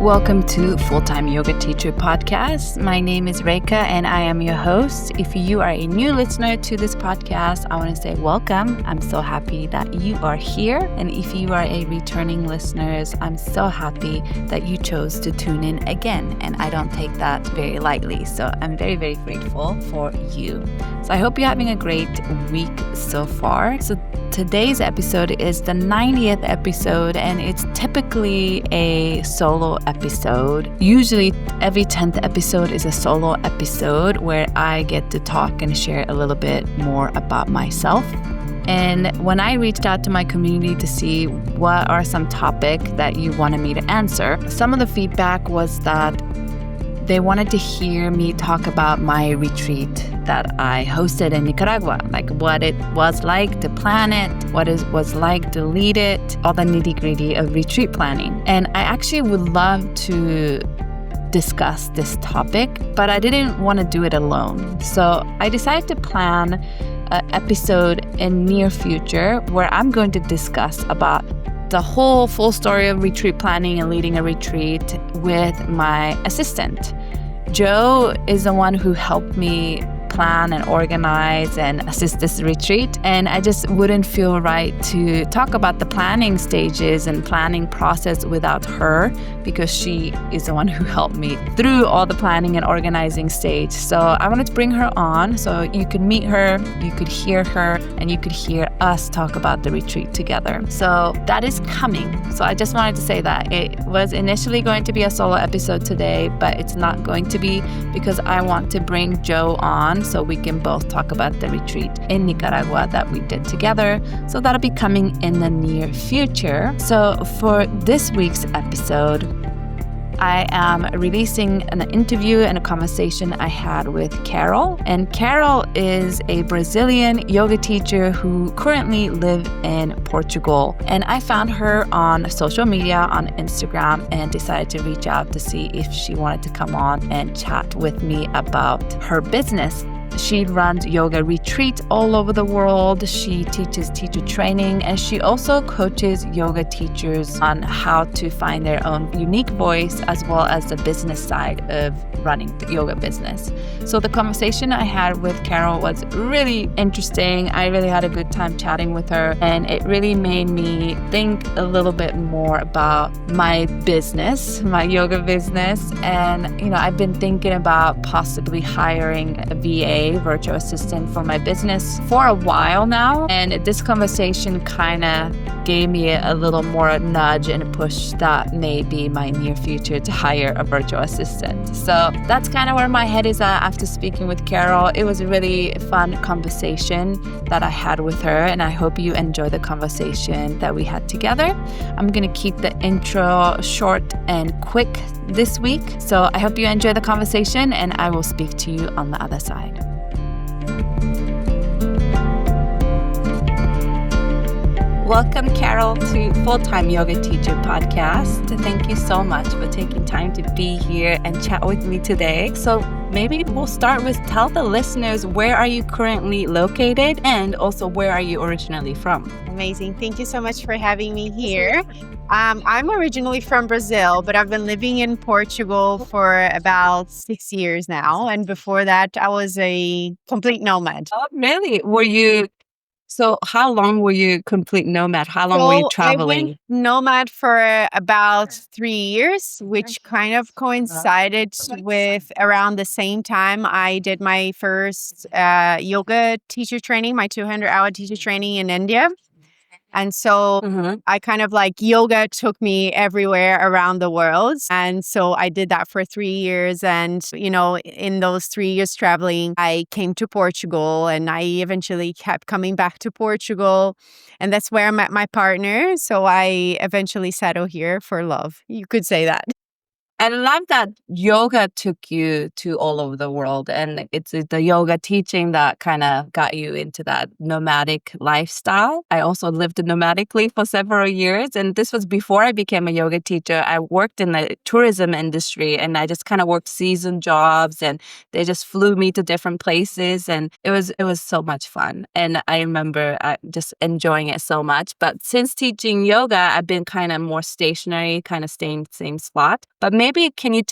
Welcome to Full-Time Yoga Teacher Podcast. My name is Reika and I am your host. If you are a new listener to this podcast, I want to say welcome. I'm so happy that you are here. And if you are a returning listener, I'm so happy that you chose to tune in again. And I don't take that very lightly. So I'm very, very grateful for you. So I hope you're having a great week so far. So today's episode is the 90th episode, and it's typically a solo episode. Usually every 10th episode is a solo episode where I get to talk and share a little bit more about myself. And when I reached out to my community to see what are some topics that you wanted me to answer, some of the feedback was that they wanted to hear me talk about my retreat that I hosted in Nicaragua, like what it was like to plan it, what it was like to lead it, all the nitty-gritty of retreat planning. And I actually would love to discuss this topic, but I didn't want to do it alone. So I decided to plan an episode in near future where I'm going to discuss about the whole full story of retreat planning and leading a retreat with my assistant. Joe is the one who helped me plan and organize and assist this retreat. And I just wouldn't feel right to talk about the planning stages and planning process without her, because she is the one who helped me through all the planning and organizing stage. So I wanted to bring her on so you could meet her, you could hear her, and you could hear us talk about the retreat together. So that is coming. So I just wanted to say that it was initially going to be a solo episode today, but it's not going to be, because I want to bring Joe on so we can both talk about the retreat in Nicaragua that we did together. So that'll be coming in the near future. So for this week's episode, I am releasing an interview and a conversation I had with Karol. And Karol is a Brazilian yoga teacher who currently lives in Portugal. And I found her on social media, on Instagram, and decided to reach out to see if she wanted to come on and chat with me about her business. She runs yoga retreats all over the world. She teaches teacher training, and she also coaches yoga teachers on how to find their own unique voice, as well as the business side of running the yoga business. So the conversation I had with Karol was really interesting. I really had a good time chatting with her, and it really made me think a little bit more about my business, my yoga business. And, I've been thinking about possibly hiring a VA, virtual assistant, for my business for a while now. And this conversation kind of gave me a little more nudge and a push that may be my near future to hire a virtual assistant. So that's kind of where my head is at after speaking with Karol. It was a really fun conversation that I had with her, and I hope you enjoy the conversation that we had together. I'm going to keep the intro short and quick this week. So I hope you enjoy the conversation, and I will speak to you on the other side. Welcome, Karol, to Full-Time Yoga Teacher Podcast. Thank you so much for taking time to be here and chat with me today. So maybe we'll start with tell the listeners, where are you currently located, and also where are you originally from? Amazing. Thank you so much for having me here. I'm originally from Brazil, but I've been living in Portugal for about 6 years now. And before that, I was a complete nomad. Oh, really? So how long were you complete nomad? How long were you traveling? I went nomad for about 3 years, which kind of coincided with around the same time I did my first yoga teacher training, my 200-hour teacher training in India. And so I kind of yoga took me everywhere around the world. And so I did that for 3 years. And, in those 3 years traveling, I came to Portugal, and I eventually kept coming back to Portugal. And that's where I met my partner. So I eventually settled here for love. You could say that. I love that yoga took you to all over the world, and it's the yoga teaching that kind of got you into that nomadic lifestyle. I also lived nomadically for several years, and this was before I became a yoga teacher. I worked in the tourism industry, and I just kind of worked season jobs, and they just flew me to different places, and it was so much fun. And I remember just enjoying it so much. But since teaching yoga, I've been kind of more stationary, kind of staying in the same spot. But maybe can you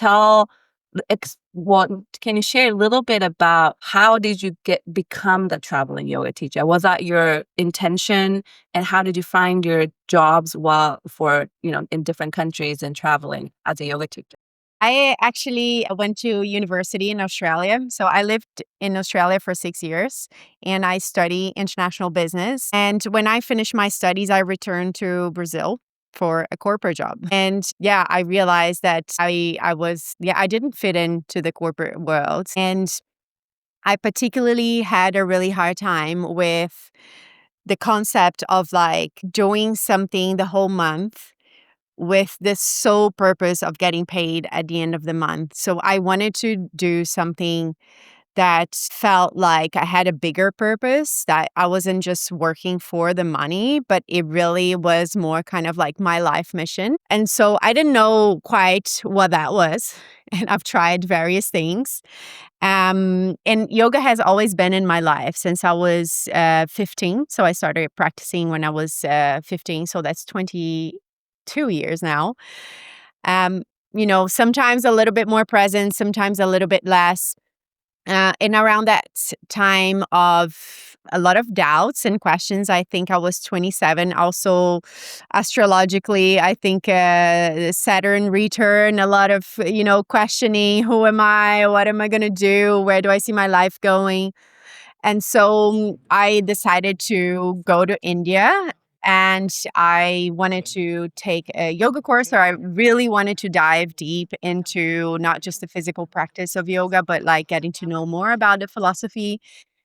what can you share a little bit about how did you become the traveling yoga teacher? Was that your intention, and how did you find your jobs in different countries and traveling as a yoga teacher? I actually went to university in Australia. So I lived in Australia for 6 years and I study international business. And when I finished my studies, I returned to Brazil for a corporate job. And yeah, I realized that I didn't fit into the corporate world. And I particularly had a really hard time with the concept of like doing something the whole month with the sole purpose of getting paid at the end of the month. So I wanted to do something that felt like I had a bigger purpose, that I wasn't just working for the money, but it really was more kind of like my life mission. And so I didn't know quite what that was. And I've tried various things. And yoga has always been in my life since I was 15. So I started practicing when I was 15. So that's 22 years now. Um, sometimes a little bit more present, sometimes a little bit less. And around that time of a lot of doubts and questions, I think I was 27. Also, astrologically, I think Saturn return, a lot of, questioning, who am I? What am I going to do? Where do I see my life going? And so I decided to go to India and I wanted to take a yoga course, or I really wanted to dive deep into not just the physical practice of yoga, but like getting to know more about the philosophy.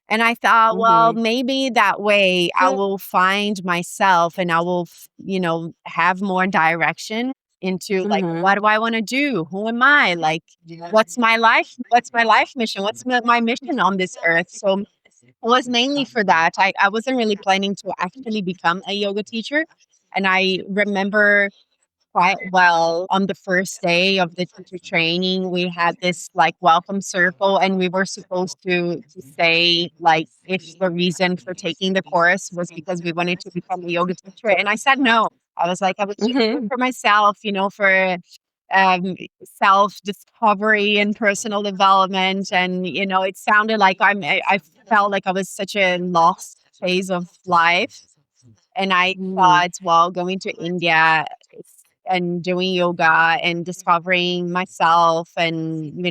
And I thought, well, Mm-hmm. maybe that way I will find myself and I will, have more direction into like, Mm-hmm. what do I want to do? Who am I? Like, what's my life? What's my life mission? What's my mission on this earth? So it was mainly for that. I wasn't really planning to actually become a yoga teacher. And I remember quite well on the first day of the teacher training, we had this like welcome circle, and we were supposed to say like if the reason for taking the course was because we wanted to become a yoga teacher. And I said no. I was like, I was just doing it Mm-hmm. for myself, for um, self discovery and personal development. And, it sounded like I felt like I was such a lost phase of life. And I thought, well, going to India and doing yoga and discovering myself and,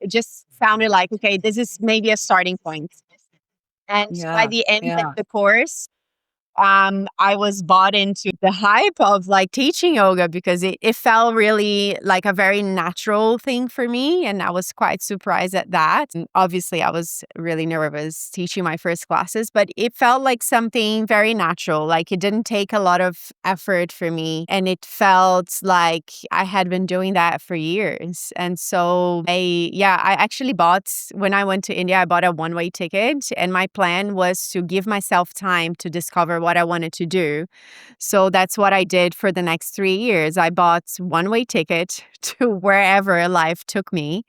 it just sounded like, okay, this is maybe a starting point. And by Yeah. the end of Yeah. the course, I was bought into the hype of like teaching yoga because it felt really like a very natural thing for me. And I was quite surprised at that. And obviously, I was really nervous teaching my first classes, but it felt like something very natural. Like it didn't take a lot of effort for me. And it felt like I had been doing that for years. And so I actually when I went to India, I bought a one-way ticket. And my plan was to give myself time to discover what I wanted to do. So that's what I did for the next 3 years. I bought one-way ticket to wherever life took me.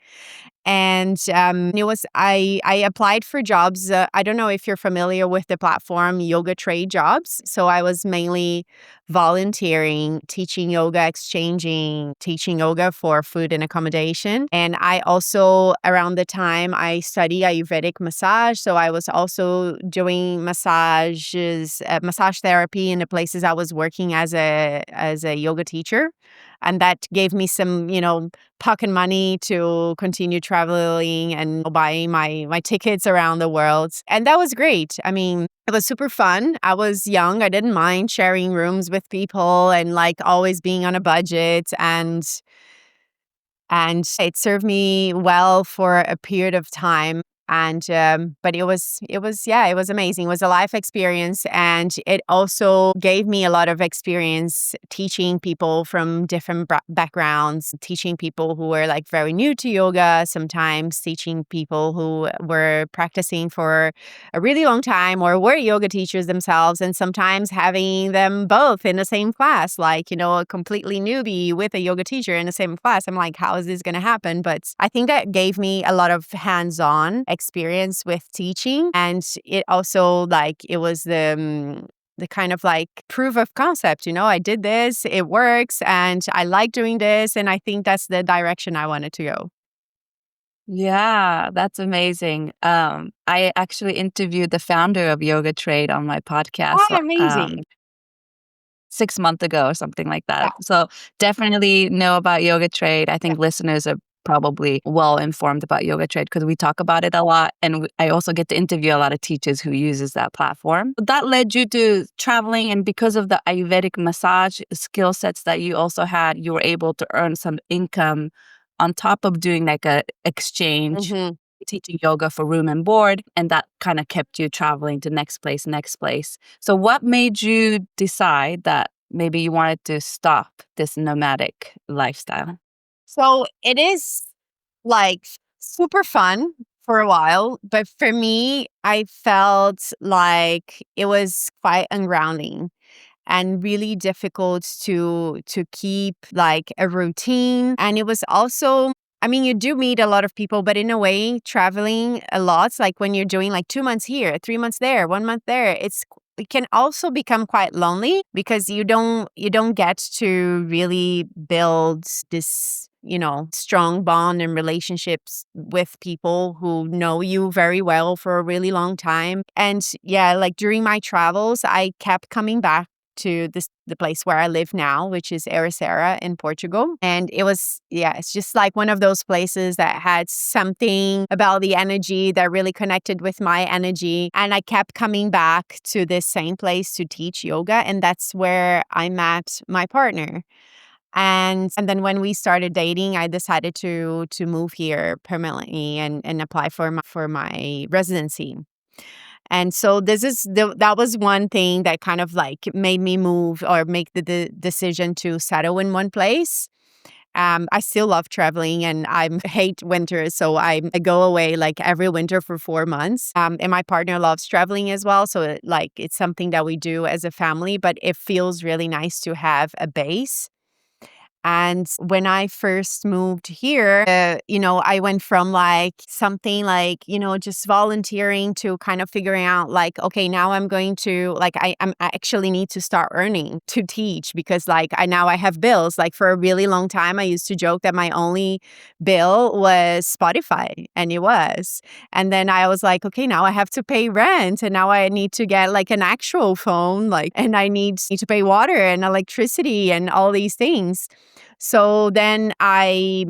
And I applied for jobs. I don't know if you're familiar with the platform Yoga Trade Jobs. So I was mainly volunteering, teaching yoga, teaching yoga for food and accommodation. And I also, around the time I study Ayurvedic massage, so I was also doing massage therapy in the places I was working as a yoga teacher. And that gave me some, pocket money to continue traveling and buying my tickets around the world. And that was great. I mean, it was super fun. I was young. I didn't mind sharing rooms with people and like always being on a budget, and it served me well for a period of time. And but it was amazing. It was a life experience, and it also gave me a lot of experience teaching people from different backgrounds, teaching people who were like very new to yoga, sometimes teaching people who were practicing for a really long time or were yoga teachers themselves, and sometimes having them both in the same class, like, a completely newbie with a yoga teacher in the same class. I'm like, how is this going to happen? But I think that gave me a lot of hands-on experience with teaching. And it also, like, it was the kind of like proof of concept, I did this, it works, and I like doing this. And I think that's the direction I wanted to go. Yeah, that's amazing. I actually interviewed the founder of Yoga Trade on my podcast Oh, amazing. 6 months ago or something like Yeah. that. So definitely know about Yoga Trade. I think listeners are probably well informed about Yoga Trade because we talk about it a lot, and I also get to interview a lot of teachers who uses that platform. That led you to traveling, and because of the Ayurvedic massage skill sets that you also had, you were able to earn some income on top of doing like a exchange Hmm. teaching yoga for room and board, and that kind of kept you traveling to next place. So what made you decide that maybe you wanted to stop this nomadic lifestyle? So it is like super fun for a while, but for me, I felt like it was quite ungrounding and really difficult to keep like a routine. And it was also, I mean, you do meet a lot of people, but in a way, traveling a lot, like when you're doing like 2 months here, 3 months there, 1 month there, it can also become quite lonely because you don't get to really build this, strong bond and relationships with people who know you very well for a really long time. And yeah, like during my travels, I kept coming back to the place where I live now, which is Ericeira in Portugal. And it's just like one of those places that had something about the energy that really connected with my energy. And I kept coming back to this same place to teach yoga. And that's where I met my partner. And then when we started dating, I decided to move here permanently and apply for my residency. And so that was one thing that kind of like made me move or make the decision to settle in one place. I still love traveling, and I hate winter, so I go away like every winter for 4 months. And my partner loves traveling as well, so it's something that we do as a family. But it feels really nice to have a base. And when I first moved here, I went from like something like, just volunteering to kind of figuring out like, okay, now I'm going to like, I actually need to start earning to teach because like I have bills. Like for a really long time, I used to joke that my only bill was Spotify, and it was. And then I was like, okay, now I have to pay rent, and now I need to get like an actual phone, like, and I need to pay water and electricity and all these things. So then I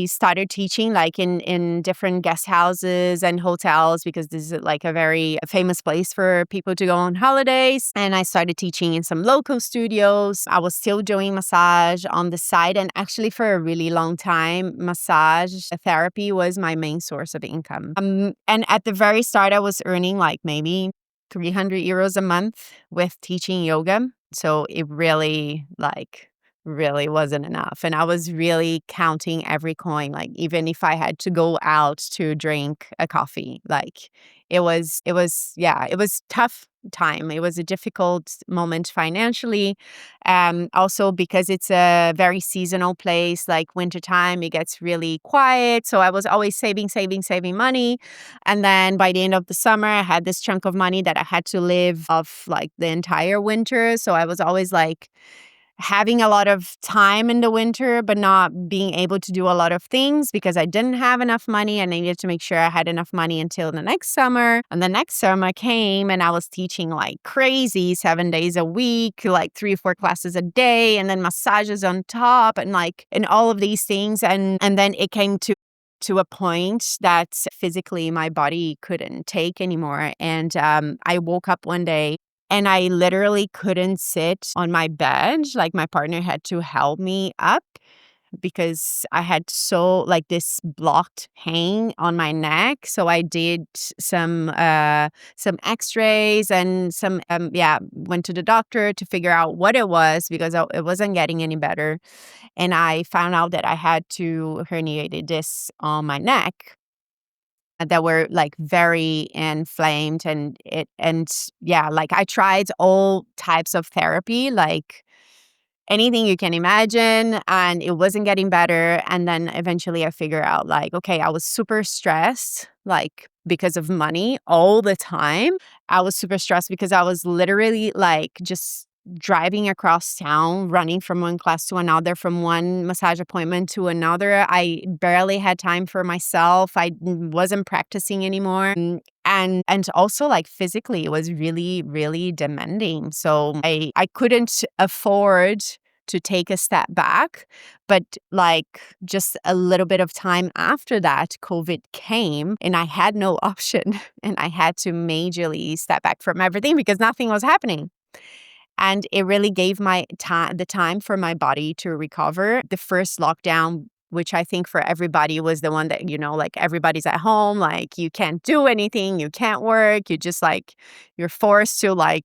started teaching like in different guest houses and hotels because this is like a very famous place for people to go on holidays. And I started teaching in some local studios. I was still doing massage on the side. And actually for a really long time, massage therapy was my main source of income. And at the very start, I was earning like maybe 300 euros a month with teaching yoga. So it really wasn't enough. And I was really counting every coin, like even if I had to go out to drink a coffee, like it was tough time. It was a difficult moment financially. Also because it's a very seasonal place, like wintertime, it gets really quiet. So I was always saving money. And then by the end of the summer, I had this chunk of money that I had to live off like the entire winter. So I was always like having a lot of time in the winter, but not being able to do a lot of things because I didn't have enough money and I needed to make sure I had enough money until the next summer. And the next summer came and I was teaching like crazy 7 days a week, like 3 or 4 classes a day, and then massages on top and all of these things. And then it came to a point that physically my body couldn't take anymore. And I woke up one day and I literally couldn't sit on my bed. Like my partner had to help me up. because I had this blocked pain on my neck. So I did some X-rays and went to the doctor to figure out what it was because it wasn't getting any better. And I found out that I had two herniated discs on my neck that were like very inflamed, like I tried all types of therapy, like anything you can imagine, and it wasn't getting better. And then eventually I figured out, like, okay, I was super stressed, like because of money all the time. I was super stressed because I was literally like just driving across town, running from one class to another, from one massage appointment to another. I barely had time for myself. I wasn't practicing anymore. And also, like, physically it was really, really demanding. So I couldn't afford to take a step back. But like just a little bit of time after that, COVID came and I had no option. And I had to majorly step back from everything because nothing was happening. And it really gave the time for my body to recover. The first lockdown, which I think for everybody was the one that, like everybody's at home, like you can't do anything, you can't work, you're forced to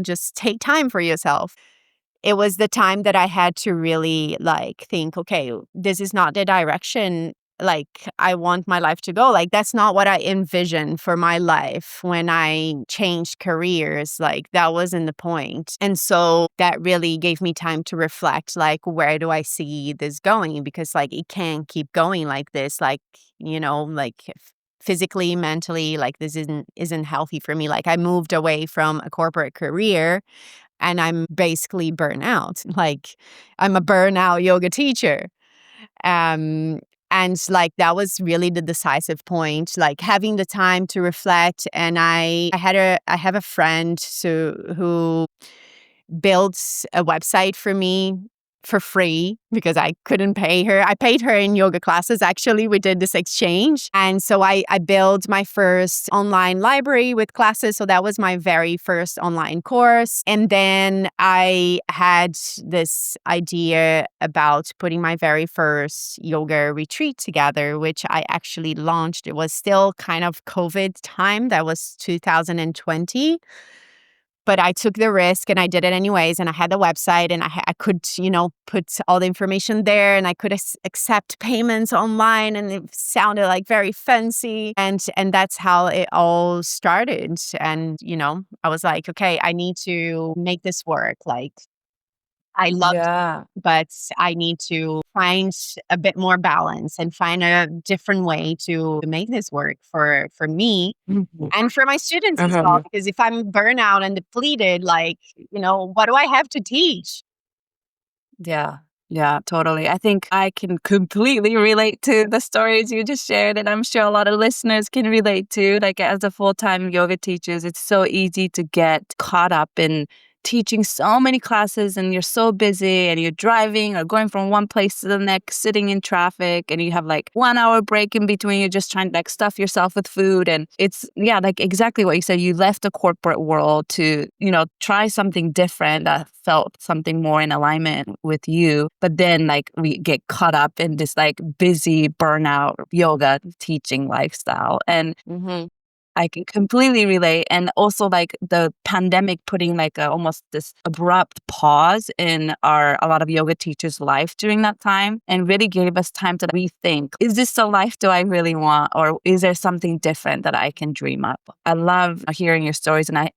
just take time for yourself. It was the time that I had to really like think, okay, this is not the direction like I want my life to go. Like that's not what I envisioned for my life when I changed careers. Like that wasn't the point. And so that really gave me time to reflect, like, where do I see this going? Because like it can't keep going like this. Like, physically, mentally, like this isn't healthy for me. Like I moved away from a corporate career and I'm basically burnout. Like I'm a burnout yoga teacher. And like that was really the decisive point, like having the time to reflect. And I have a friend who built a website for me for free because I couldn't pay her. I paid her in yoga classes. Actually, we did this exchange. And so I built my first online library with classes. So that was my very first online course. And then I had this idea about putting my very first yoga retreat together, which I actually launched. It was still kind of COVID time. That was 2020. But I took the risk and I did it anyways. And I had the website and I could, put all the information there and I could accept payments online and it sounded like very fancy. And that's how it all started. And, I was like, okay, I need to make this work. Like I love Yeah. but I need to find a bit more balance and find a different way to make this work for me Mhm. and for my students as well. Uh-huh. Because if I'm burnout and depleted, like, what do I have to teach? Yeah. Yeah, totally. I think I can completely relate to the stories you just shared, and I'm sure a lot of listeners can relate to. Like, as a full-time yoga teachers, it's so easy to get caught up in teaching so many classes, and you're so busy, and you're driving or going from one place to the next, sitting in traffic, and you have like 1 hour break in between. You're just trying to like stuff yourself with food, and it's like exactly what you said. You left the corporate world to try something different that felt something more in alignment with you. But then like we get caught up in this like busy burnout yoga teaching lifestyle. And Mm-hmm. I can completely relate. And also like the pandemic putting like almost this abrupt pause in a lot of yoga teachers' life during that time, and really gave us time to rethink, is this the life do I really want? Or is there something different that I can dream up? I love hearing your stories, and I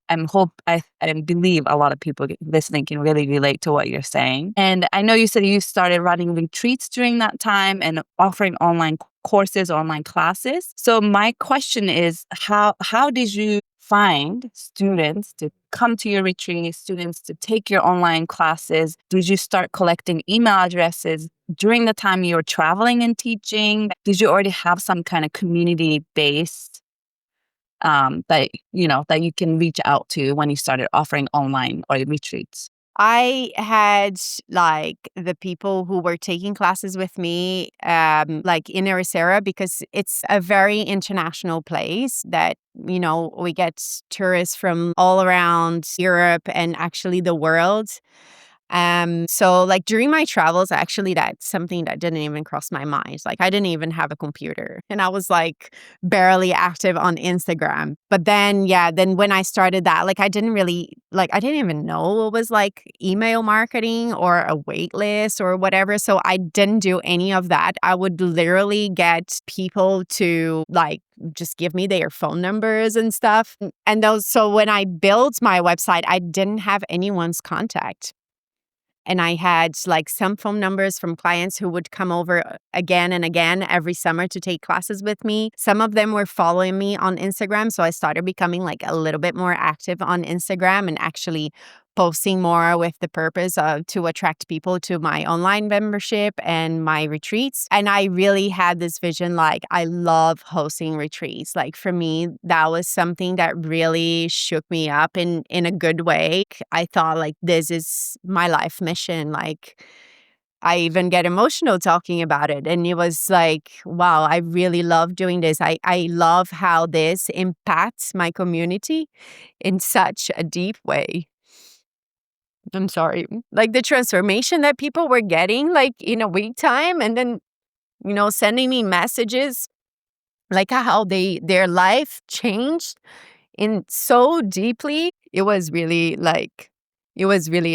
believe a lot of people listening can really relate to what you're saying. And I know you said you started running retreats during that time and offering online courses, online classes. So my question is, how did you find students to come to your retreat, students to take your online classes? Did you start collecting email addresses during the time you were traveling and teaching? Did you already have some kind of community based that you can reach out to when you started offering online or retreats? I had like the people who were taking classes with me, like in Ericeira, because it's a very international place that, we get tourists from all around Europe and actually the world. So like during my travels, actually, that's something that didn't even cross my mind. Like I didn't even have a computer and I was like barely active on Instagram. But then, yeah, then when I started that, like I didn't even know what was like email marketing or a wait list or whatever. So I didn't do any of that. I would literally get people to like just give me their phone numbers and stuff. So when I built my website, I didn't have anyone's contact. And I had like some phone numbers from clients who would come over again and again every summer to take classes with me. Some of them were following me on Instagram. So I started becoming like a little bit more active on Instagram and actually posting more with the purpose of to attract people to my online membership and my retreats. And I really had this vision like I love hosting retreats. Like for me, that was something that really shook me up in a good way. I thought like this is my life mission. Like I even get emotional talking about it. And it was like, wow, I really love doing this. I love how this impacts my community in such a deep way. I'm sorry. Like the transformation that people were getting like in a week time and then, sending me messages like how their life changed in so deeply. It was really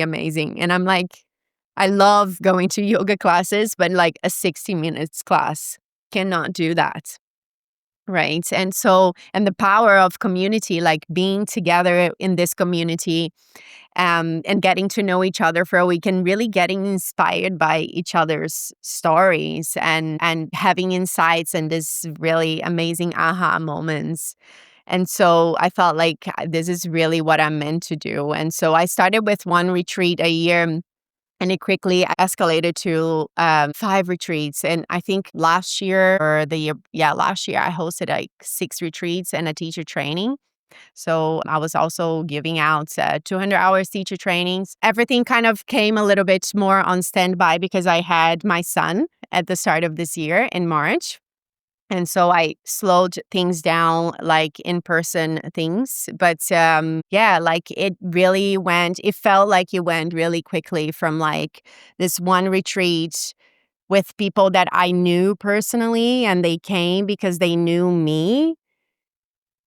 amazing. And I'm like, I love going to yoga classes, but like a 60 minutes class cannot do that. Right. And the power of community, like being together in this community and getting to know each other for a week and really getting inspired by each other's stories and having insights and this really amazing aha moments. And so I felt like this is really what I'm meant to do. And so I started with one retreat a year. And it quickly escalated to 5 retreats. And I think last year, I hosted like 6 retreats and a teacher training. So I was also giving out 200 hours teacher trainings. Everything kind of came a little bit more on standby because I had my son at the start of this year in March. And so I slowed things down, like in-person things. But yeah, like it felt like it went really quickly from like this one retreat with people that I knew personally and they came because they knew me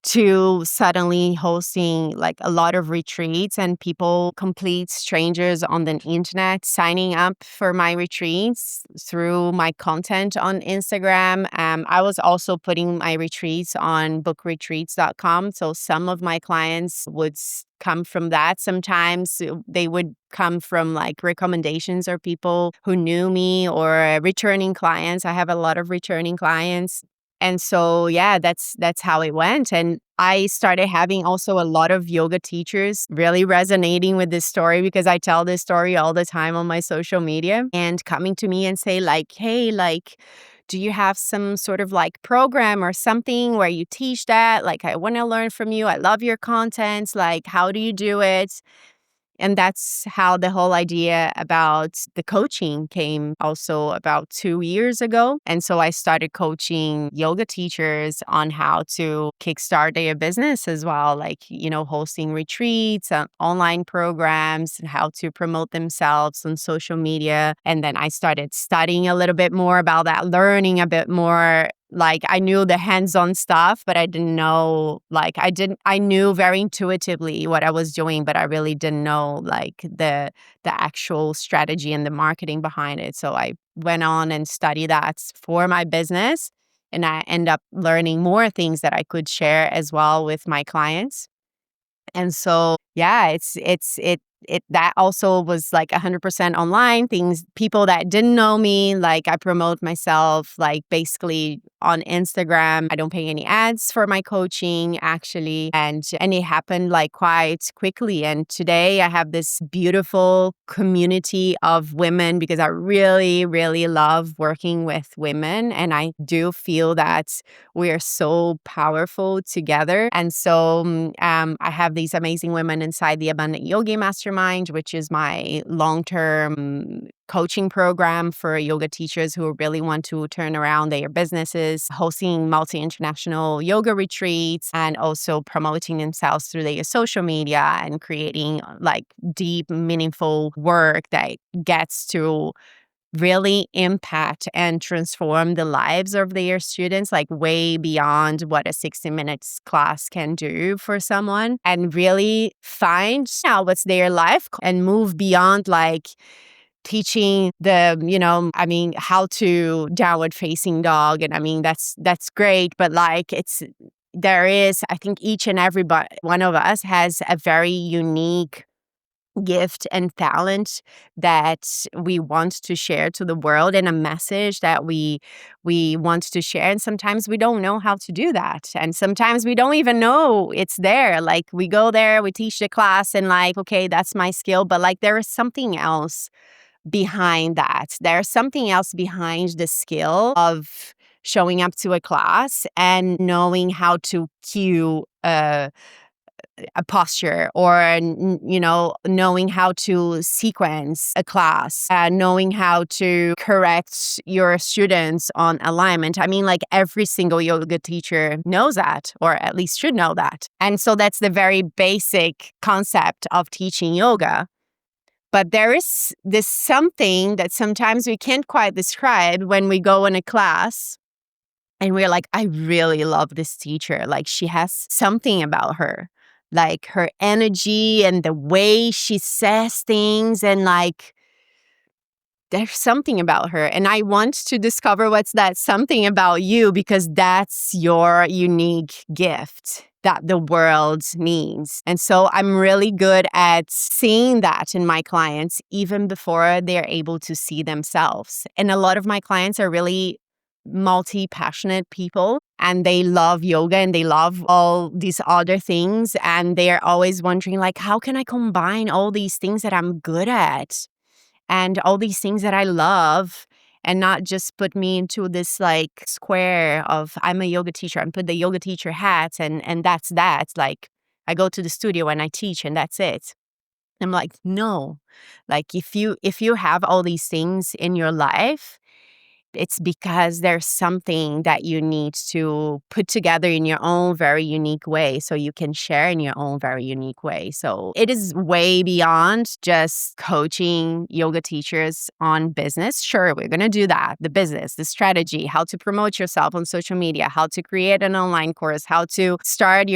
to suddenly hosting like a lot of retreats and people, complete strangers on the internet, signing up for my retreats through my content on Instagram. I was also putting my retreats on bookretreats.com. So some of my clients would come from that. Sometimes they would come from like recommendations or people who knew me or returning clients. I have a lot of returning clients. And so, yeah, that's how it went. And I started having also a lot of yoga teachers really resonating with this story because I tell this story all the time on my social media and coming to me and say like, hey, like, do you have some sort of like program or something where you teach that? Like, I want to learn from you. I love your content. Like, how do you do it? And that's how the whole idea about the coaching came also about 2 years ago. And so I started coaching yoga teachers on how to kickstart their business as well, like, hosting retreats, online programs, and how to promote themselves on social media. And then I started studying a little bit more about that, learning a bit more. Like I knew the hands-on stuff, but I didn't know, I knew very intuitively what I was doing, but I really didn't know like the actual strategy and the marketing behind it. So I went on and studied that for my business and I end up learning more things that I could share as well with my clients. And so, yeah, it that also was like 100% online things, people that didn't know me, like I promote myself like basically on Instagram. I don't pay any ads for my coaching actually. And it happened like quite quickly. And today I have this beautiful community of women because I really, really love working with women. And I do feel that we are so powerful together. And so I have these amazing women inside the Abundant Yogi Mastermind, which is my long-term coaching program for yoga teachers who really want to turn around their businesses, hosting multi-international yoga retreats, and also promoting themselves through their social media and creating like deep, meaningful work that gets to really impact and transform the lives of their students, like way beyond what a 60 minutes class can do for someone, and really find out what's their life and move beyond like teaching how to downward facing dog. And I mean, that's great, but like there is, I think each and every one of us has a very unique gift and talent that we want to share to the world, and a message that we want to share. And sometimes we don't know how to do that, and sometimes we don't even know it's there. Like we go there, we teach the class, and like, okay, that's my skill, but like there is something else behind that. There's something else behind the skill of showing up to a class and knowing how to cue a posture, or knowing how to sequence a class, knowing how to correct your students on alignment. I mean, like every single yoga teacher knows that, or at least should know that. And so that's the very basic concept of teaching yoga. But there is this something that sometimes we can't quite describe when we go in a class and we're like, I really love this teacher. Like she has something about her, like her energy and the way she says things, and like there's something about her. And I want to discover what's that something about you, because that's your unique gift that the world needs. And so I'm really good at seeing that in my clients even before they're able to see themselves. And a lot of my clients are really multi-passionate people, and they love yoga and they love all these other things, and they're always wondering like, how can I combine all these things that I'm good at and all these things that I love, and not just put me into this like square of I'm a yoga teacher and put the yoga teacher hat, and that's that. Like I go to the studio and I teach and that's it. I'm like, no. Like if you have all these things in your life, it's because there's something that you need to put together in your own very unique way, so you can share in your own very unique way. So it is way beyond just coaching yoga teachers on business. Sure, we're going to do that. The business, the strategy, how to promote yourself on social media, how to create an online course, how to start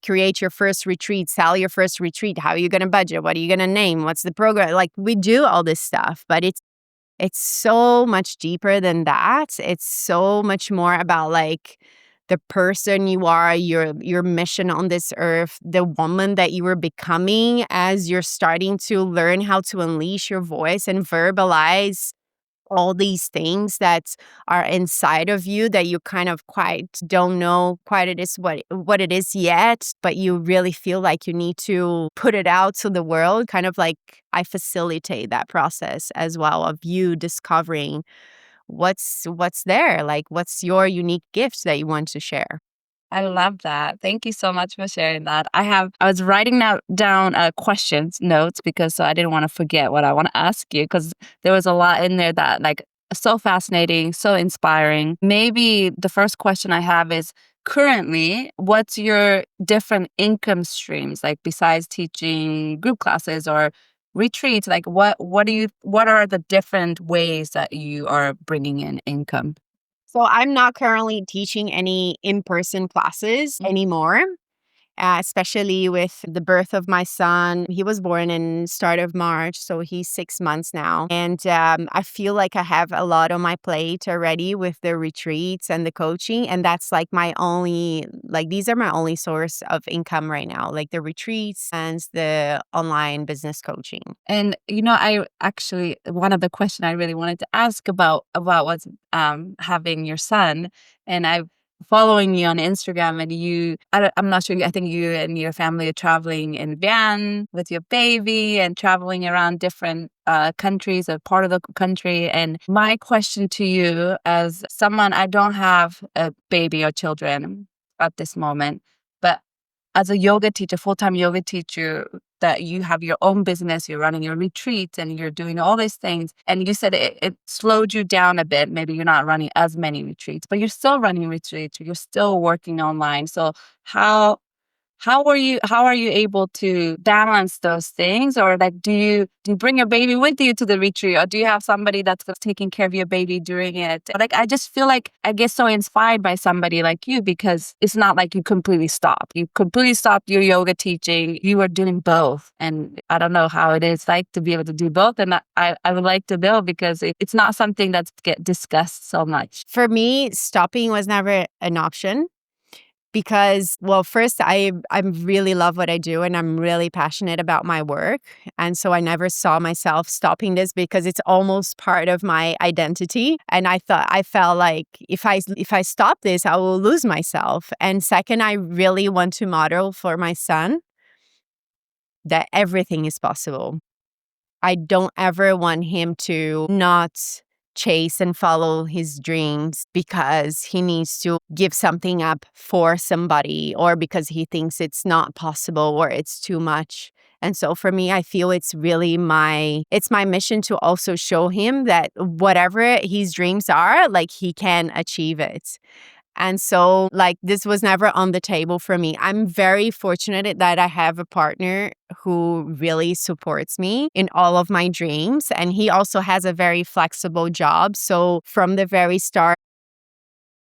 create your first retreat, sell your first retreat, how are you going to budget, what are you going to name, what's the program? Like we do all this stuff, but it's so much deeper than that. It's so much more about like the person you are, your mission on this earth, the woman that you are becoming as you're starting to learn how to unleash your voice and verbalize all these things that are inside of you that you kind of quite don't know quite it is what it is yet, but you really feel like you need to put it out to the world. Kind of like I facilitate that process as well, of you discovering what's there, like what's your unique gift that you want to share. I love that. Thank you so much for sharing that. I was writing down questions, notes, because so I didn't want to forget what I want to ask you, because there was a lot in there that like so fascinating, so inspiring. Maybe the first question I have is, currently, what's your different income streams, like besides teaching group classes or retreats? Like what are the different ways that you are bringing in income? So I'm not currently teaching any in-person classes anymore. Especially with the birth of my son. He was born in start of March, so he's 6 months now. And I feel like I have a lot on my plate already with the retreats and the coaching. And that's like these are my only source of income right now, like the retreats and the online business coaching. And I actually, one of the question I really wanted to ask about was having your son, and I following you on Instagram, and I'm not sure, I think you and your family are traveling in van with your baby and traveling around different countries or part of the country. And my question to you, as someone, I don't have a baby or children at this moment, but as a yoga teacher, full-time yoga teacher, that you have your own business, you're running your retreats and you're doing all these things. And you said it slowed you down a bit. Maybe you're not running as many retreats, but you're still running retreats. You're still working online. So how how are you able to balance those things? Or like, do you bring your baby with you to the retreat, or do you have somebody that's taking care of your baby during it? Like, I just feel like I get so inspired by somebody like you, because it's not like you completely stopped. You completely stopped your yoga teaching. You were doing both. And I don't know how it is like to be able to do both. And I would like to know, because it's not something that's get discussed so much. For me, stopping was never an option. Because, well, first, I really love what I do and I'm really passionate about my work. And so I never saw myself stopping this, because it's almost part of my identity. And I felt like if I stop this, I will lose myself. And second, I really want to model for my son that everything is possible. I don't ever want him to not chase and follow his dreams because he needs to give something up for somebody, or because he thinks it's not possible or it's too much. And so for me, I feel it's really it's my mission to also show him that whatever his dreams are, like, he can achieve it. And so, like, this was never on the table for me. I'm very fortunate that I have a partner who really supports me in all of my dreams. And he also has a very flexible job. So from the very start,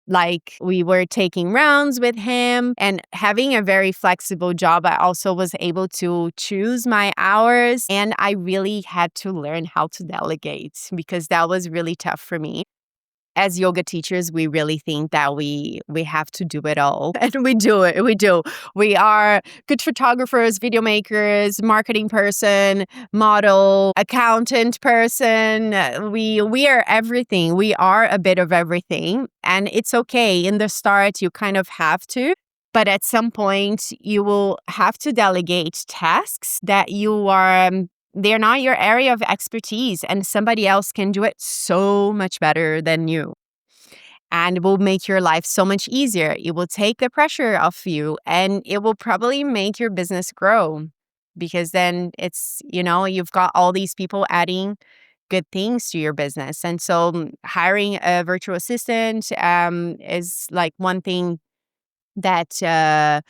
like, we were taking rounds with him and having a very flexible job. I also was able to choose my hours, and I really had to learn how to delegate, because that was really tough for me. As yoga teachers, we really think that we have to do it all. And we do it. We do. We are good photographers, video makers, marketing person, model, accountant person. We are everything. We are a bit of everything. And it's okay. In the start, you kind of have to. But at some point, you will have to delegate tasks that they're not your area of expertise, and somebody else can do it so much better than you. And it will make your life so much easier. It will take the pressure off you, and it will probably make your business grow, because then you've got all these people adding good things to your business. And so hiring a virtual assistant is like one thing that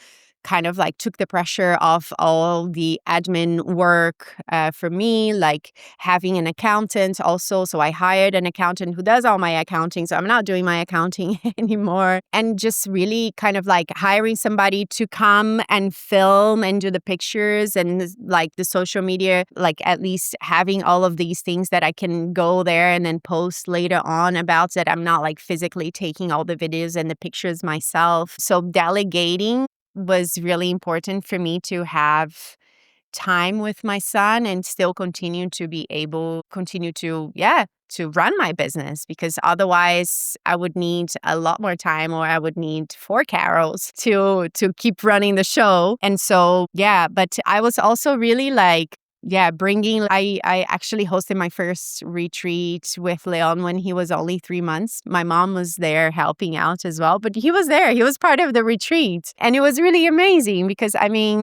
kind of like took the pressure off all the admin work for me, like having an accountant also. So I hired an accountant who does all my accounting. So I'm not doing my accounting anymore. And just really kind of like hiring somebody to come and film and do the pictures and like the social media, like at least having all of these things that I can go there and then post later on about that. I'm not like physically taking all the videos and the pictures myself. So delegating was really important for me to have time with my son and still continue to run my business, because otherwise I would need a lot more time, or I would need 4 Carols to keep running the show. And so, yeah, but I was also really like, I actually hosted my first retreat with Leon when he was only 3 months. My mom was there helping out as well, but he was there. He was part of the retreat. And it was really amazing, because I mean,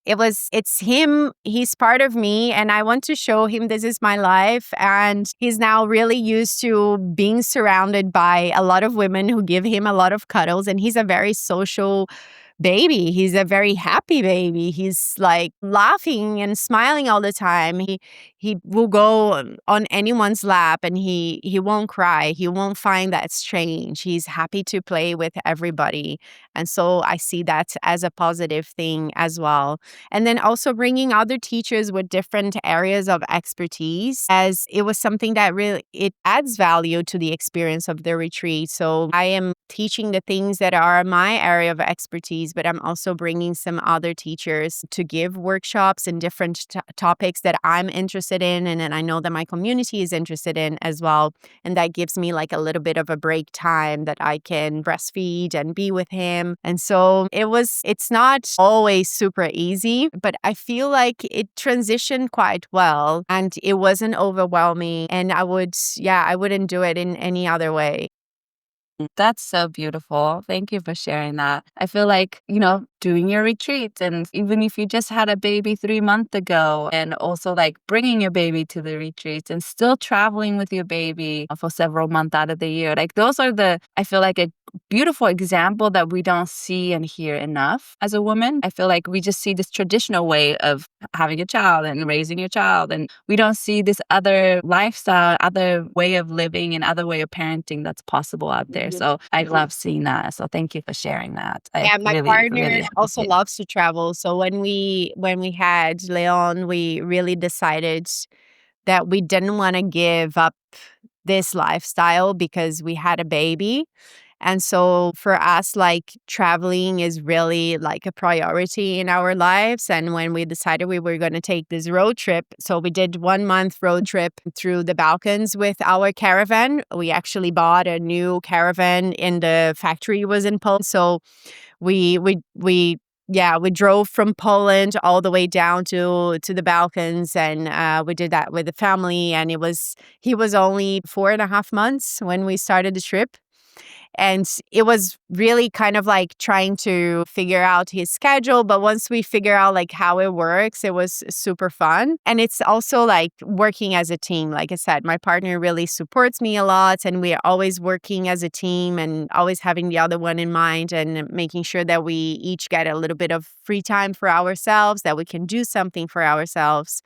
it's him. He's part of me, and I want to show him this is my life. And he's now really used to being surrounded by a lot of women who give him a lot of cuddles. And he's a very social baby. He's a very happy baby. He's like laughing and smiling all the time. He will go on anyone's lap, and he won't cry. He won't find that strange. He's happy to play with everybody. And so I see that as a positive thing as well. And then also bringing other teachers with different areas of expertise, as it was something that really, it adds value to the experience of the retreat. So I am teaching the things that are my area of expertise, but I'm also bringing some other teachers to give workshops in different topics that I'm interested in, and then I know that my community is interested in as well. And that gives me like a little bit of a break time that I can breastfeed and be with him. And so it's not always super easy, but I feel like it transitioned quite well, and it wasn't overwhelming, and I wouldn't do it in any other way. That's so beautiful. Thank you for sharing that. I feel like, doing your retreats. And even if you just had a baby 3 months ago, and also like bringing your baby to the retreats and still traveling with your baby for several months out of the year, like those are I feel like a beautiful example that we don't see and hear enough as a woman. I feel like we just see this traditional way of having a child and raising your child, and we don't see this other lifestyle, other way of living, and other way of parenting that's possible out there. So I love seeing that. So thank you for sharing that. I And my really, partner really also appreciate it. loves to travel. So when we had Leon, we really decided that we didn't want to give up this lifestyle because we had a baby. And so for us, like traveling is really like a priority in our lives. And when we decided we were going to take this road trip, so we did 1 month road trip through the Balkans with our caravan. We actually bought a new caravan in the factory was in Poland. So we drove from Poland all the way down to the Balkans, and we did that with the family. And he was only 4.5 months when we started the trip. And it was really kind of like trying to figure out his schedule. But once we figure out like how it works, it was super fun. And it's also like working as a team. Like I said, my partner really supports me a lot, and we are always working as a team and always having the other one in mind and making sure that we each get a little bit of free time for ourselves, that we can do something for ourselves.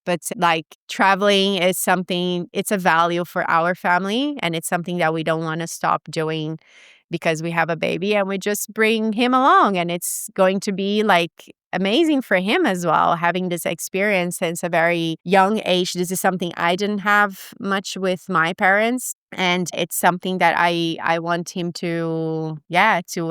But like traveling is something, it's a value for our family, and it's something that we don't want to stop doing because we have a baby, and we just bring him along. And it's going to be like amazing for him as well, having this experience since a very young age. This is something I didn't have much with my parents. And it's something that I want him to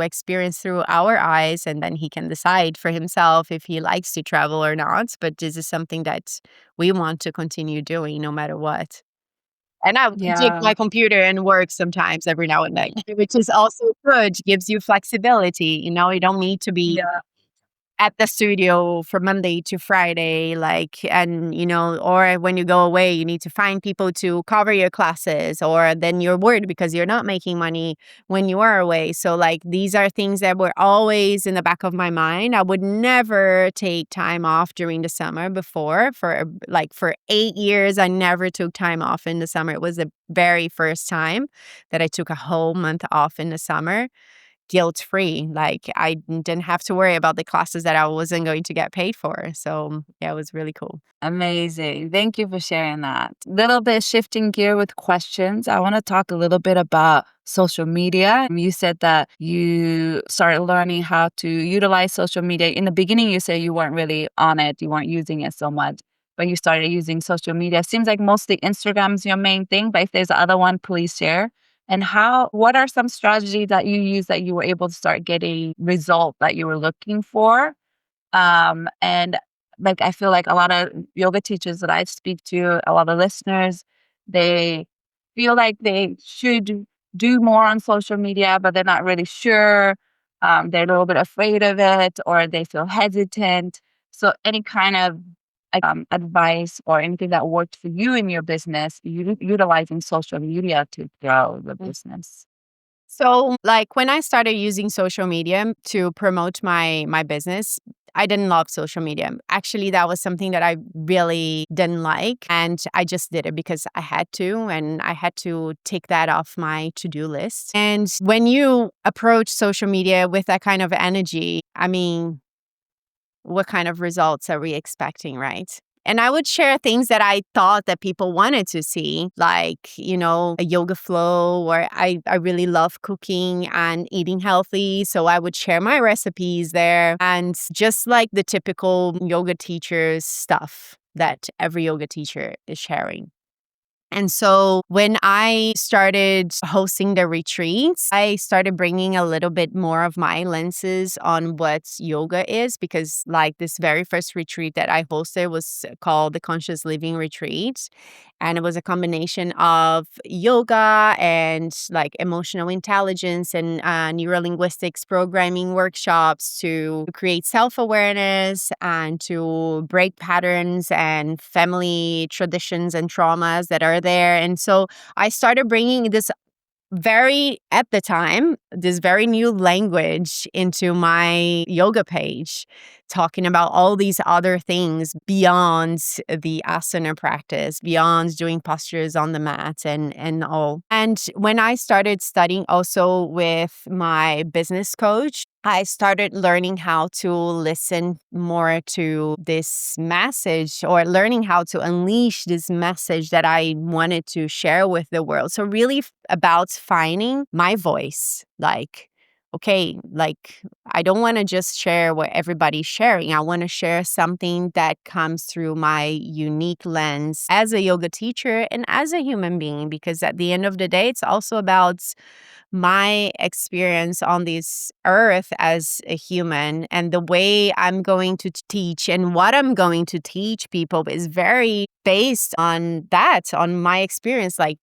experience through our eyes, and then he can decide for himself if he likes to travel or not. But this is something that we want to continue doing no matter what. And I take Yeah. my computer and work sometimes every now and then, which is also good, gives you flexibility. You don't need to be Yeah. at the studio from Monday to Friday, or when you go away, you need to find people to cover your classes, or then you're worried because you're not making money when you are away. So, like, these are things that were always in the back of my mind. I would never take time off during the summer before. For 8 years, I never took time off in the summer. It was the very first time that I took a whole month off in the summer guilt free. Like I didn't have to worry about the classes that I wasn't going to get paid for. So yeah, it was really cool. Amazing. Thank you for sharing that. Little bit shifting gear with questions. I want to talk a little bit about social media. You said that you started learning how to utilize social media. In the beginning, you said you weren't really on it, you weren't using it so much, but you started using social media. Seems like mostly Instagram is your main thing, but if there's other one, please share. And what are some strategies that you use that you were able to start getting result that you were looking for? And like I feel like a lot of yoga teachers that I speak to, a lot of listeners, they feel like they should do more on social media, but they're not really sure. They're a little bit afraid of it, or they feel hesitant. So any kind of advice or anything that worked for you in your business, utilizing social media to grow the business. So, like when I started using social media to promote my business, I didn't love social media. Actually, that was something that I really didn't like, and I just did it because I had to, and I had to take that off my to-do list. And when you approach social media with that kind of energy, I mean, what kind of results are we expecting, right? And I would share things that I thought that people wanted to see, like, a yoga flow, or I really love cooking and eating healthy. So I would share my recipes there, and just like the typical yoga teachers stuff that every yoga teacher is sharing. And so when I started hosting the retreats, I started bringing a little bit more of my lenses on what yoga is, because like this very first retreat that I hosted was called the Conscious Living Retreat. And it was a combination of yoga and like emotional intelligence and neurolinguistics programming workshops to create self-awareness and to break patterns and family traditions and traumas that are there. And so I started bringing this very, at the time, this very new language into my yoga page, talking about all these other things beyond the asana practice, beyond doing postures on the mat and all. And when I started studying also with my business coach, I started learning how to listen more to this message, or learning how to unleash this message that I wanted to share with the world. So really about finding my voice. Like, okay, like I don't want to just share what everybody's sharing. I want to share something that comes through my unique lens as a yoga teacher and as a human being, because at the end of the day, it's also about my experience on this earth as a human, and the way I'm going to teach and what I'm going to teach people is very based on that, on my experience, like,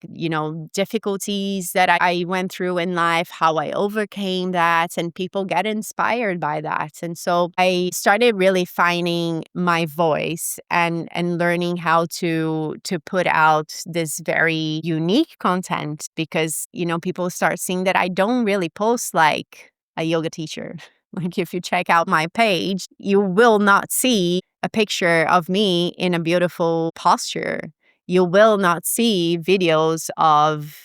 difficulties that I went through in life, how I overcame that, and people get inspired by that. And so I started really finding my voice and learning how to put out this very unique content, because, people start seeing that I don't really post like a yoga teacher. Like, if you check out my page, you will not see a picture of me in a beautiful posture. You will not see videos of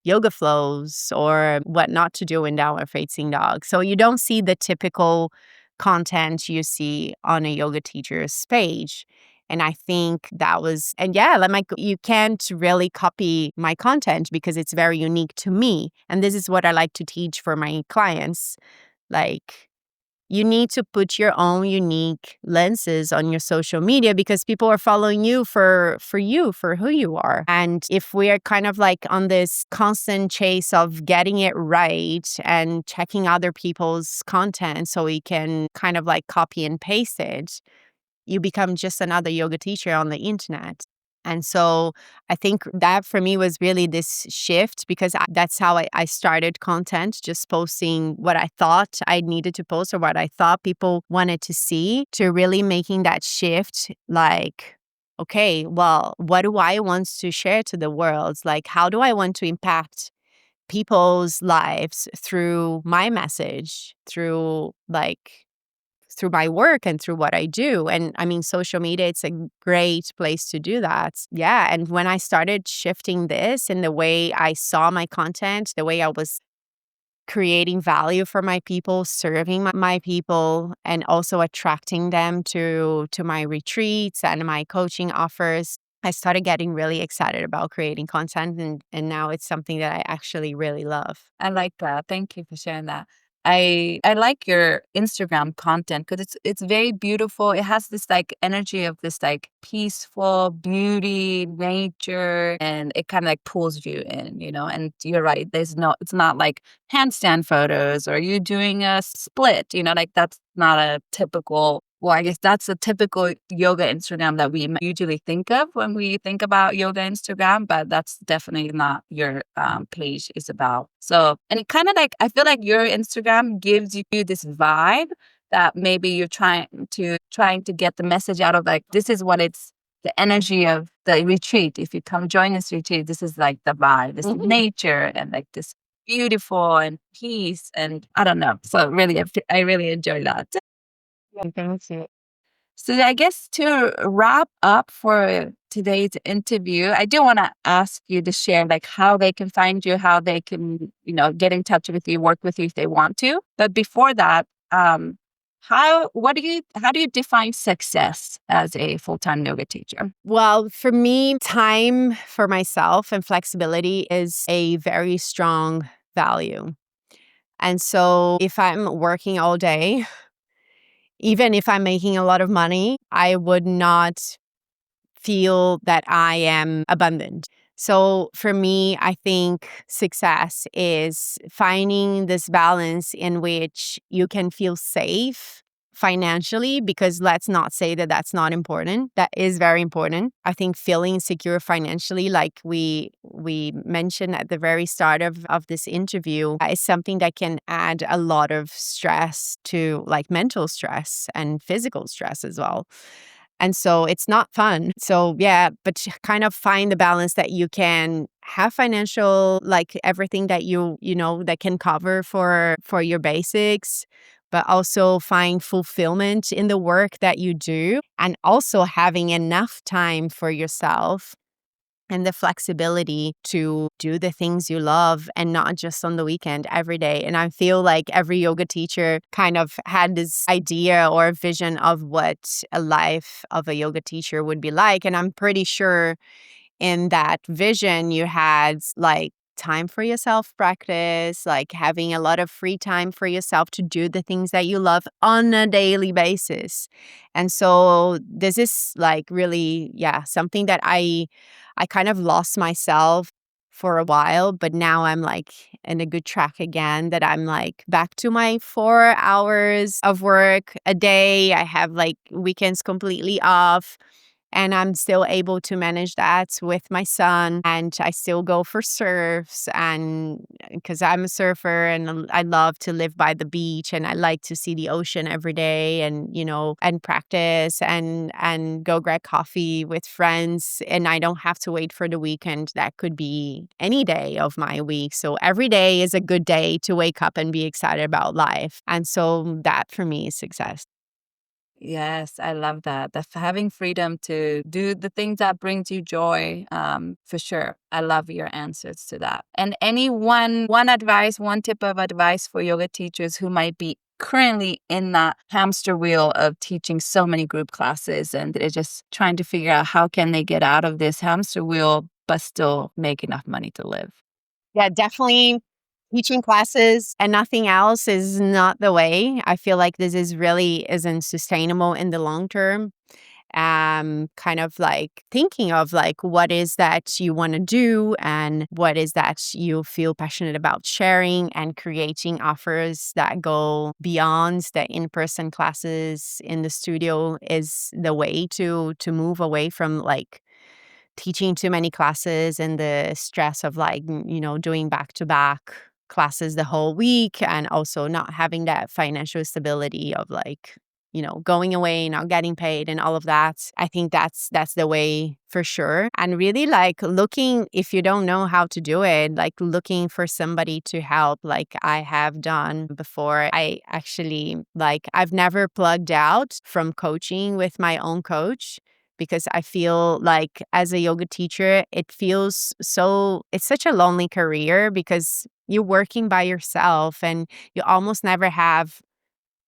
yoga flows or what not to do in downward facing dog. So you don't see the typical content you see on a yoga teacher's page. And I think that was, and yeah, like you can't really copy my content because it's very unique to me. And this is what I like to teach for my clients. Like, you need to put your own unique lenses on your social media, because people are following you for you, for who you are. And if we are kind of like on this constant chase of getting it right and checking other people's content so we can kind of like copy and paste it, you become just another yoga teacher on the internet. And so I think that for me was really this shift, because that's how I started content, just posting what I thought I needed to post or what I thought people wanted to see, to really making that shift. Like, okay, well, what do I want to share to the world? Like, how do I want to impact people's lives through my message, through my work and through what I do. And I mean, social media, it's a great place to do that. Yeah. And when I started shifting this in the way I saw my content, the way I was creating value for my people, serving my people, and also attracting them to my retreats and my coaching offers, I started getting really excited about creating content. And now it's something that I actually really love. I like that. Thank you for sharing that. I like your Instagram content because it's very beautiful. It has this like energy of this like peaceful beauty, nature, and it kind of like pulls you in, you know. And you're right. It's not like handstand photos or you doing a split, you know, like that's not a typical. Well, I guess that's a typical yoga Instagram that we usually think of when we think about yoga Instagram, but that's definitely not your page is about. So, and it kind of like, I feel like your Instagram gives you this vibe that maybe you're trying to get the message out of, like, this is what it's the energy of the retreat. If you come join this retreat, this is like the vibe, this nature and like this beautiful and peace. And I don't know. So really, I really enjoy that. Yeah, thank you. So I guess to wrap up for today's interview, I do want to ask you to share like how they can find you, how they can, get in touch with you, work with you if they want to. But before that, how do you define success as a full-time yoga teacher? Well, for me, time for myself and flexibility is a very strong value. And so if I'm working all day, even if I'm making a lot of money, I would not feel that I am abundant. So for me, I think success is finding this balance in which you can feel safe financially, because let's not say that that's not important. That is very important. I think feeling secure financially, like we mentioned at the very start of this interview, is something that can add a lot of stress to, like, mental stress and physical stress as well. And so it's not fun. So yeah, but kind of find the balance that you can have financial, like everything that you know that can cover for your basics, but also find fulfillment in the work that you do, and also having enough time for yourself and the flexibility to do the things you love and not just on the weekend, every day. And I feel like every yoga teacher kind of had this idea or vision of what a life of a yoga teacher would be like. And I'm pretty sure in that vision you had like time for yourself practice, like having a lot of free time for yourself to do the things that you love on a daily basis. And so this is like really, yeah, something that I kind of lost myself for a while, but now I'm like in a good track again, that I'm like back to my 4 hours of work a day. I have like weekends completely off. And I'm still able to manage that with my son. And I still go for surfs, and because I'm a surfer and I love to live by the beach and I like to see the ocean every day, and, you know, and practice and go grab coffee with friends. And I don't have to wait for the weekend. That could be any day of my week. So every day is a good day to wake up and be excited about life. And so that for me is success. Yes, I love that. Having freedom to do the things that brings you joy, for sure. I love your answers to that. And any one advice, one tip of advice for yoga teachers who might be currently in that hamster wheel of teaching so many group classes, and they're just trying to figure out how can they get out of this hamster wheel but still make enough money to live. Yeah, definitely teaching classes and nothing else is not the way. I feel like this is really isn't sustainable in the long term. Kind of like thinking of like what is that you want to do and what is that you feel passionate about sharing, and creating offers that go beyond the in-person classes in the studio is the way to move away from like teaching too many classes and the stress of like, you know, doing back to back classes the whole week, and also not having that financial stability of like, you know, going away, not getting paid and all of that. I think that's the way for sure. And really like looking, if you don't know how to do it, like looking for somebody to help, like I have done before. I actually like I've never plugged out from coaching with my own coach, because I feel like as a yoga teacher, it feels so, it's such a lonely career because you're working by yourself and you almost never have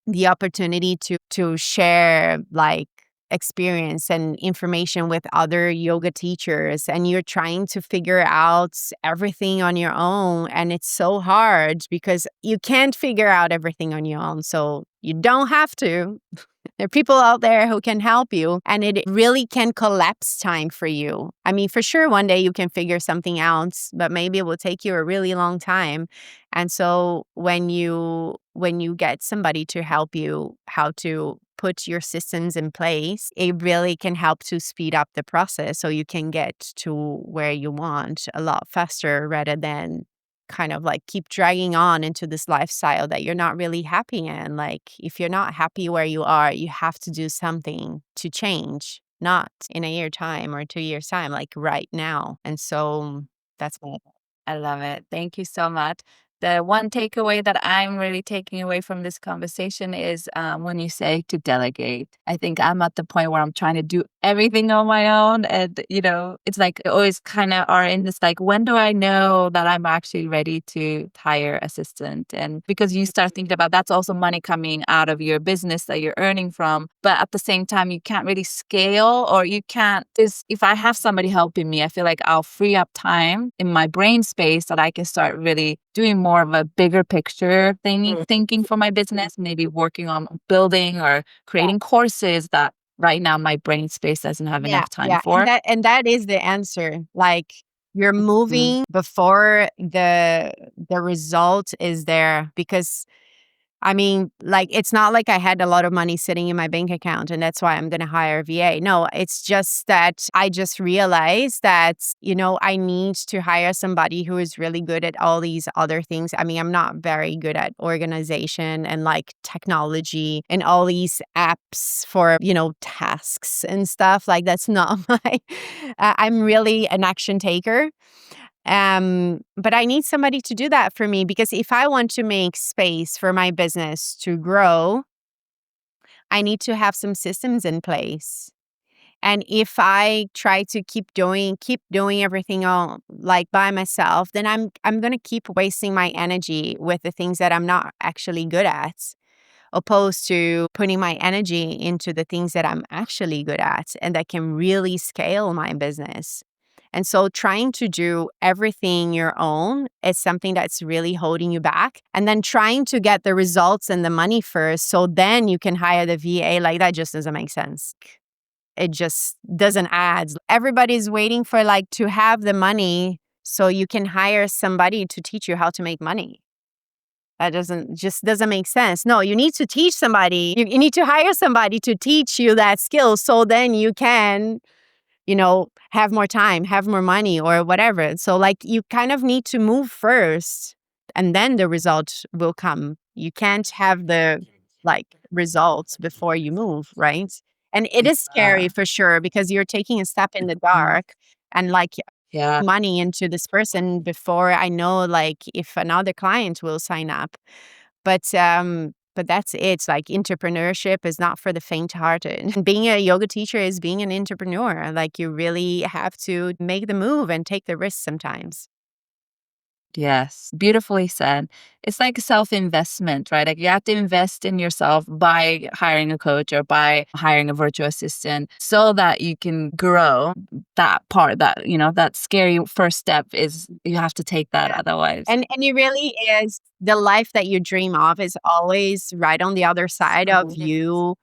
the opportunity to share like experience and information with other yoga teachers, and you're trying to figure out everything on your own, and it's so hard because you can't figure out everything on your own, so you don't have to. There are people out there who can help you, and it really can collapse time for you. I mean, for sure, one day you can figure something out, but maybe it will take you a really long time. And so when you get somebody to help you how to put your systems in place, it really can help to speed up the process so you can get to where you want a lot faster, rather than kind of like keep dragging on into this lifestyle that you're not really happy in. Like if you're not happy where you are, you have to do something to change, not in a year time or 2 years time, like right now. And so that's what I love it. Thank you so much. The one takeaway that I'm really taking away from this conversation is when you say to delegate. I think I'm at the point where I'm trying to do everything on my own. And, you know, it's like always kind of are in this like, when do I know that I'm actually ready to hire assistant? And because you start thinking about that's also money coming out of your business that you're earning from. But at the same time, you can't really scale, or you can't, if I have somebody helping me, I feel like I'll free up time in my brain space that I can start really doing more of a bigger picture thinking for my business, maybe working on building or creating courses that right now my brain space doesn't have enough time yeah. for. And that is the answer. Like you're Mm. moving before the result is there, because I mean, like, it's not like I had a lot of money sitting in my bank account and that's why I'm going to hire a VA. No, it's just that I just realized that, you know, I need to hire somebody who is really good at all these other things. I mean, I'm not very good at organization and like technology and all these apps for, you know, tasks and stuff. Like, that's not my, I'm really an action taker. But I need somebody to do that for me, because if I want to make space for my business to grow, I need to have some systems in place. And if I try to keep doing everything all like by myself, then I'm going to keep wasting my energy with the things that I'm not actually good at, opposed to putting my energy into the things that I'm actually good at and that can really scale my business. And so trying to do everything your own is something that's really holding you back. And then trying to get the results and the money first, so then you can hire the VA, like that just doesn't make sense. It just doesn't add. Everybody's waiting for like to have the money so you can hire somebody to teach you how to make money. That doesn't make sense. No, you need to teach somebody. You need to hire somebody to teach you that skill, so then you can, have more time, have more money or whatever. So like you kind of need to move first and then the result will come. You can't have the like results before you move, right? And it is scary for sure, because you're taking a step in the dark and like Yeah. money into this person before I know like if another client will sign up. But that's it. Like entrepreneurship is not for the faint-hearted. And being a yoga teacher is being an entrepreneur. Like you really have to make the move and take the risk sometimes. Yes, beautifully said. It's like self-investment, right? Like you have to invest in yourself by hiring a coach or by hiring a virtual assistant so that you can grow that part, that scary first step is you have to take that otherwise. And it really is, the life that you dream of is always right on the other side of you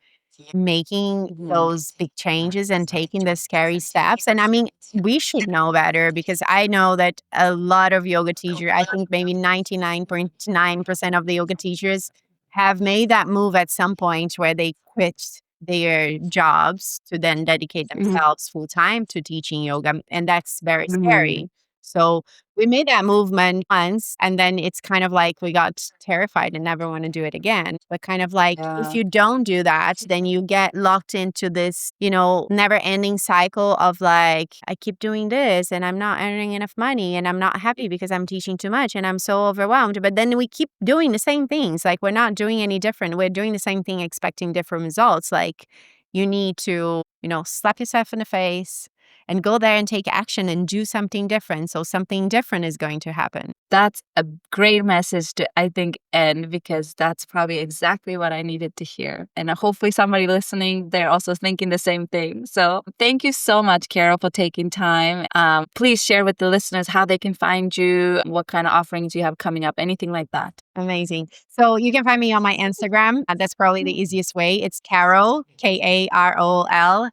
making those big changes and taking the scary steps. And I mean, we should know better, because I know that a lot of yoga teachers, I think maybe 99.9% of the yoga teachers have made that move at some point where they quit their jobs to then dedicate themselves full time to teaching yoga. And that's very scary. So we made that movement once, and then it's kind of like we got terrified and never want to do it again. But kind of like if you don't do that, then you get locked into this, never ending cycle of like, I keep doing this and I'm not earning enough money and I'm not happy because I'm teaching too much and I'm so overwhelmed. But then we keep doing the same things. Like we're not doing any different. We're doing the same thing, expecting different results. Like you need to, slap yourself in the face and go there and take action and do something different. So something different is going to happen. That's a great message to, I think, end, because that's probably exactly what I needed to hear. And hopefully somebody listening, they're also thinking the same thing. So thank you so much, Karol, for taking time. Please share with the listeners how they can find you, what kind of offerings you have coming up, anything like that. Amazing. So you can find me on my Instagram. That's probably the easiest way. It's Karol, KarolDe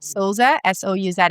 Souza, Souza.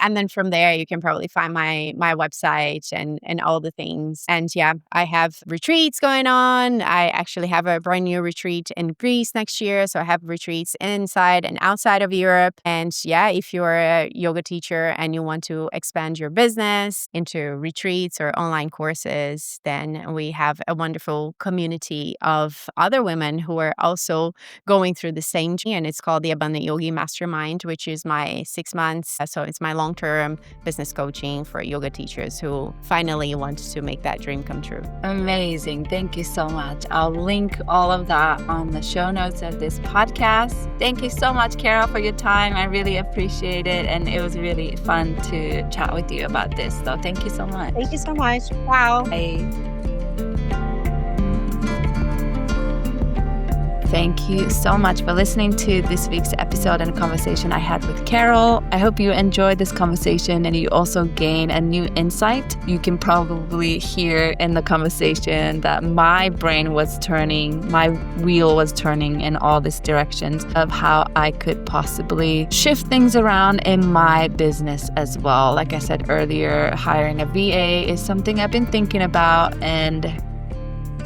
And then from there, you can probably find my website and all the things. And yeah, I have retreats going on. I actually have a brand new retreat in Greece next year. So I have retreats inside and outside of Europe. And yeah, if you're a yoga teacher and you want to expand your business into retreats or online courses, then we have a wonderful community of other women who are also going through the same journey. And it's called the Abundant Yogi Mastermind, which is my 6 months. So it's my long-term business coaching for yoga teachers who finally want to make that dream come true. Amazing. Thank you so much. I'll link all of that on the show notes of this podcast. Thank you so much, Karol, for your time. I really appreciate it. And it was really fun to chat with you about this. So thank you so much. Thank you so much. Wow. Bye. Thank you so much for listening to this week's episode and conversation I had with Karol. I hope you enjoyed this conversation and you also gain a new insight. You can probably hear in the conversation that my brain was turning, my wheel was turning in all these directions of how I could possibly shift things around in my business as well. Like I said earlier, hiring a VA is something I've been thinking about, and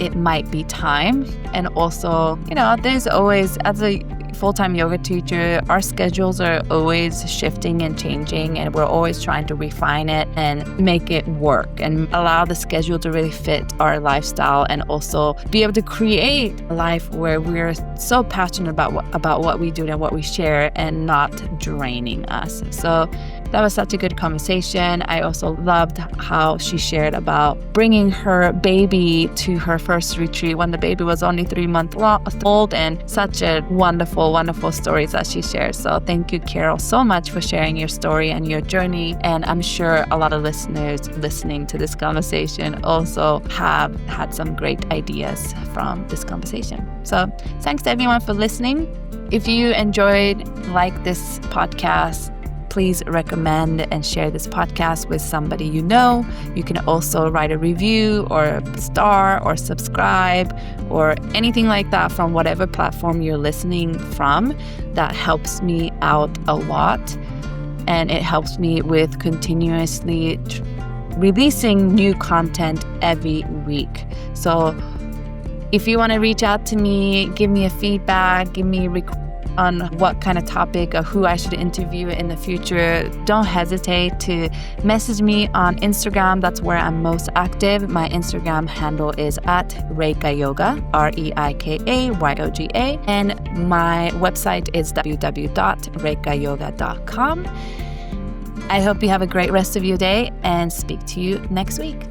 it might be time. And also, there's always, as a full-time yoga teacher, our schedules are always shifting and changing, and we're always trying to refine it and make it work and allow the schedule to really fit our lifestyle, and also be able to create a life where we're so passionate about what we do and what we share, and not draining us. So that was such a good conversation. I also loved how she shared about bringing her baby to her first retreat when the baby was only 3 months old, and such a wonderful stories that she shares. So thank you, Karol, so much for sharing your story and your journey. And I'm sure a lot of listeners listening to this conversation also have had some great ideas from this conversation. So thanks to everyone for listening. If you enjoyed this podcast, please recommend and share this podcast with somebody you know. You can also write a review or a star or subscribe or anything like that from whatever platform you're listening from. That helps me out a lot, and it helps me with continuously releasing new content every week. So if you want to reach out to me, give me a feedback, give me on what kind of topic or who I should interview in the future, don't hesitate to message me on Instagram. That's where I'm most active. My Instagram handle is @Reika Yoga, REIKAYOGA, and my website is www.reikayoga.com. I hope you have a great rest of your day and speak to you next week.